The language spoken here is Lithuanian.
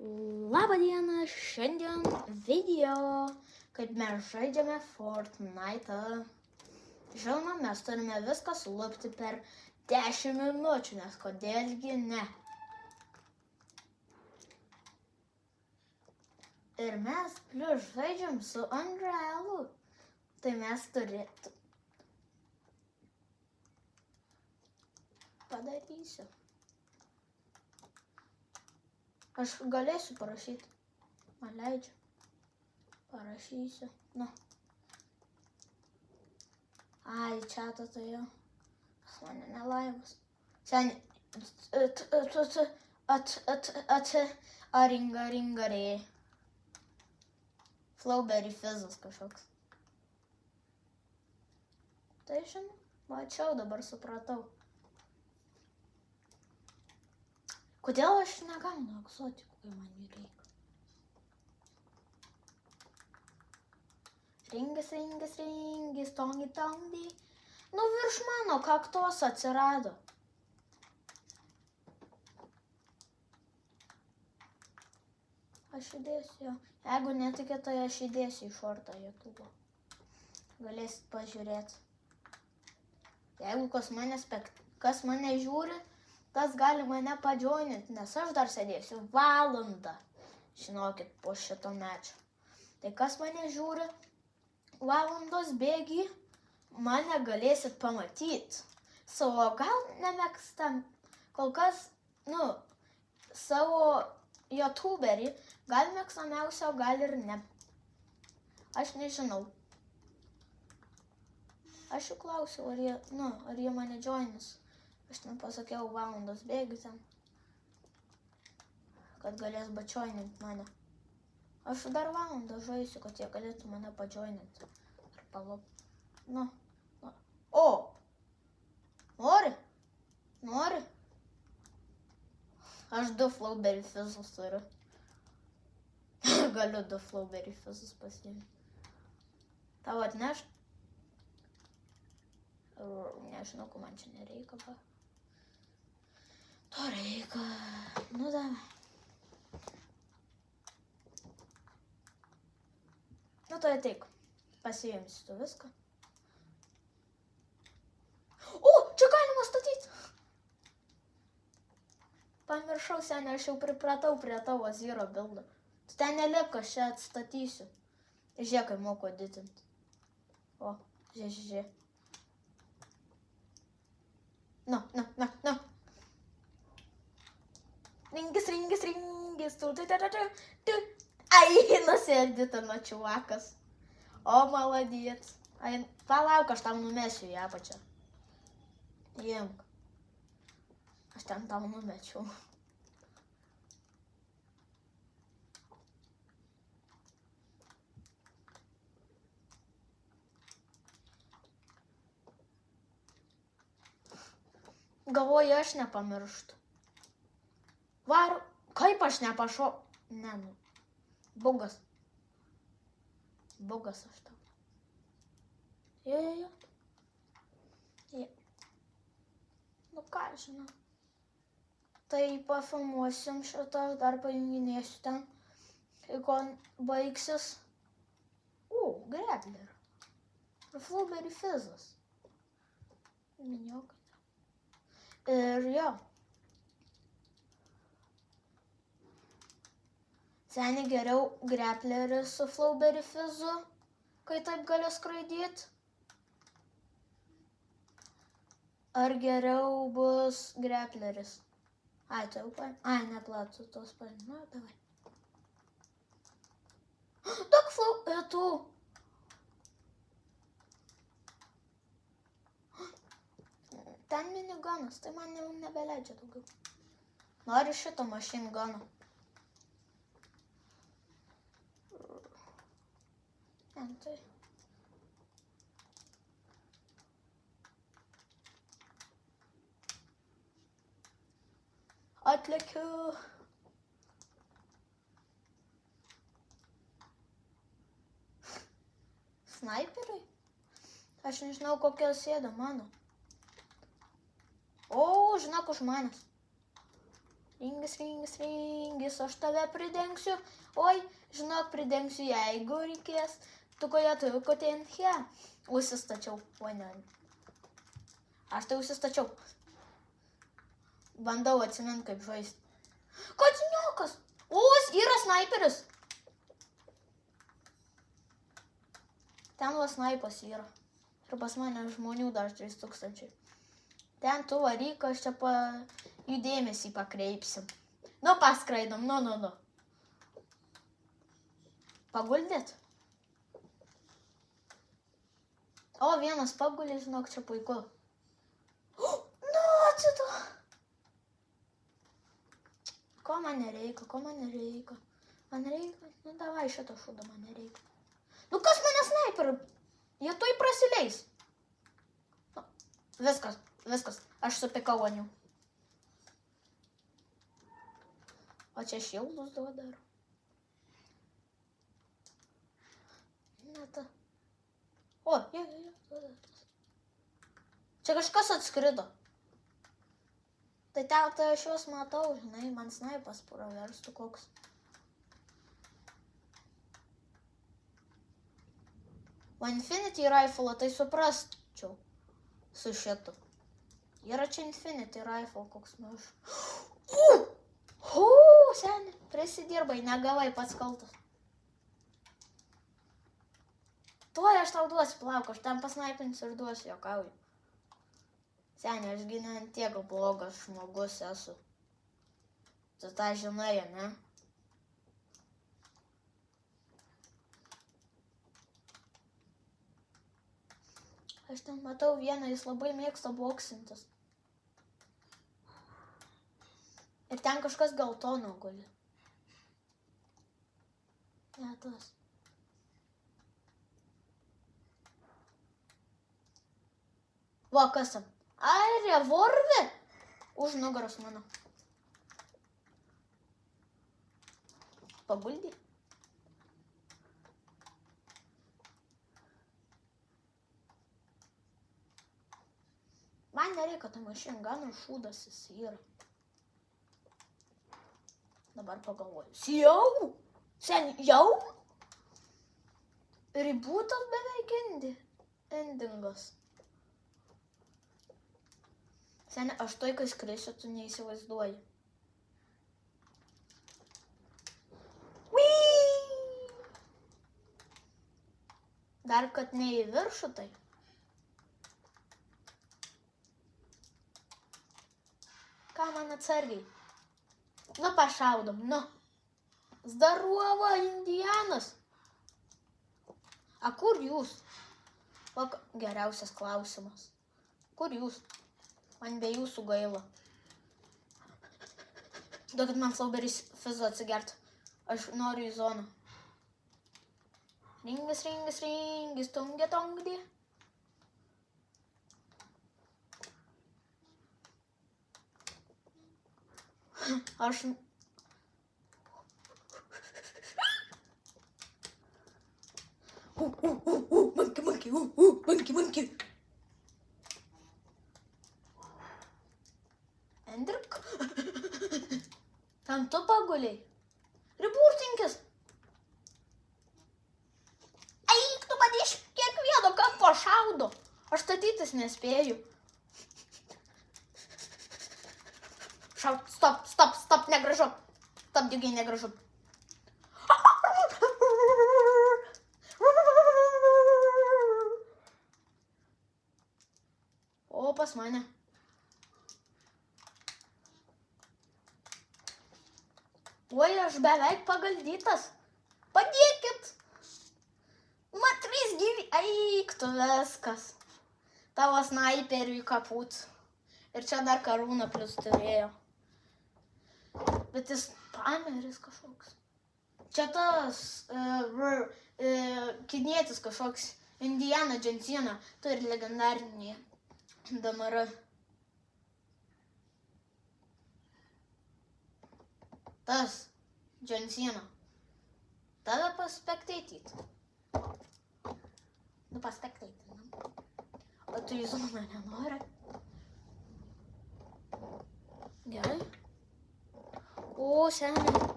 Labą dieną, šiandien video, kaip mes žaidžiame Fortnite. Žinoma, mes turime viską sulupti per 10 minučių, nes kodėlgi ne. Ir mes plius žaidžiam su Unrealu. Tai mes turėtų. Padarysiu. Aš galėsiu parašyti. Man leidžia. Parašysiu. Nu. Ai, čia tai jau. Pas mane nelaivas. Sen. Ringarė. Flowberry Fizzas kažkoks. Tai žinau. Mačiau, dabar supratau. Kodėl aš negaunu egzotikų, kai man jų reikia? Ringis, tongi. Nu, virš mano kaktos atsirado. Aš įdėsiu jo. Jeigu netikėt, tai aš įdėsiu į šortą YouTube. Galėsit pažiūrėti. Jeigu kas mane žiūri, tas gali mane padžiointi, nes aš dar sėdėsiu valandą, žinokit, po šito mečio. Tai kas mane žiūri, valandos bėgy, mane galėsit pamatyti. Savo gal nemėgstam, kol kas, savo youtuberį, gal mėgstamiausio, gal ir ne. Aš nežinau. Aš jų klausiau, ar jie mane džoinis. Aš nepasakiau valandos bėgių ten, kad galės badžioinint mane. Aš dar valandą žaisiu, kad jie galėtų mane badžioinint. Ar palop. O! Nori? Aš 2 Flowberry Fizzus turiu. Galiu 2 Flowberry Fizzus pasiimti. Tau atneš? Nežinau, ko man čia nereikia, ba. To reikia. Nu, davai. Nu, tai ateik. Pasiimsi tu viską. O, čia galima statyti. Pamiršau, seniai, aš jau pripratau prie tavo zero buildo. Tu ten nelik, aš čia atstatysiu. Žiūrėk, kai moku editinti. O, žiūrėk. Nu. Ringis. Ai, nusieditino čiuvakas. O, maladėt. Ai, palauk, aš tam numesiu į apačią. Imk. Aš ten tam numečiau. Galvoju, aš nepamirštu. Varu, kaip aš nepašau? Bugas. Bugas aš tau. Jo. Nu ką, žinau. Tai pafilmuosim šitą, aš dar pajunginėsiu ten, kai kon baigsis. Grappler. Ir Flowberry Fizzas. Miniokai. Ir jo. Seniai geriau grappleris su Flowberry Fizzu, kai taip galiu skraidyti. Ar geriau bus grappleris? Ai, tai jau paėmė. Ai, neplatu tos paėmė. Nu, davai. Daug flow... Ten miniganas, tai man jau nebeleidžia daugiau. Noriu šito machine guno. Tai. Atlekiu. Snaiperiai? Aš nežinau, kokia sėda mano. O, žinok, už manęs. Ringis, aš tave pridengsiu. Oi, žinok, pridengsiu, jeigu reikės. Tu kotenche. Užsistačiau, oi ne. Aš tai užsistačiau. Bandau atsiminti, kaip žaisti. Katiniokas! Yra snaiperis. Ten va snaipas yra. Ir pas mane žmonių dar 3000. Ten tu varyk, aš čia jų dėmesį pakreipsim. Nu, paskraidom, nu. Paguldėt? O, vienas pagulė, žinok, čia puiku. Nu, atsito. Ko man nereikia? Man reikia, nu, davai šitą šūdą, man nereikia. Nu, kas mane snaiperu? Jie tuoj prasileis. Nu, viskas, aš supikau ant jų. O čia šildus duoda. Ne ta. O, jie. Čia kažkas atskrido. Tai aš juos matau, žinai, man snaipas praverstų koks. O Infinity Rifle, tai suprasčiau su šitu. Yra čia Infinity Rifle koks nors. Seni, prisidirbai, negavai pats kaltas. Tuoj aš tau duosiu, plauk, aš ten pasnaipinsiu ir duosiu, jokauju. Seni, aš gi ne tiek blogas žmogus esu. Tu tą žinai, ne? Aš ten matau vieną, jis labai mėgsta boksintis. Ir ten kažkas geltono guli. Ne tas. Va, kas tam? Ai, revolvė. Už nugaros mano. Paguldė. Man nereikia tą machine gun, šūdas jis yra. Dabar pagalvoju. Jau? Seni, jau? Rebootas beveik endingas. Seni, aš tai, kai skrisiu, tu neįsivaizduoji. Dar kad ne į viršų tai. Ką man atsargiai? Nu, pašaudom, nu. Zdarova, indianas. A kur jūs? O, geriausias klausimas. Kur jūs? Man be jūsų gaila. Duokit man flauberį fizo atsigert. Aš noriu į zoną. Ringis, tongdi. Aš... Monkey. Endrik? Tam tu paguliai. Riburtinkis. Eik, tu man iš kiekvieno kampo šaudo. Aš statytis nespėju. Šaut, stop, negražu. Stop, dygiai negražu. O, pas mane. Oi, aš beveik pagaldytas. Padėkit. Man 3 gyvi. Eik, tu viskas. Tavo snaiperiui kaput. Ir čia dar karūną plius turėjo. Bet jis pameris kažkoks. Čia tas kinietis kažkoks. Indiana Jonesina turi legendarinį DMR. Tas Jonesina. Tave paspektaityt. Nu, paspektaityt. O tu į zoną nenori? Gerai. O, seni.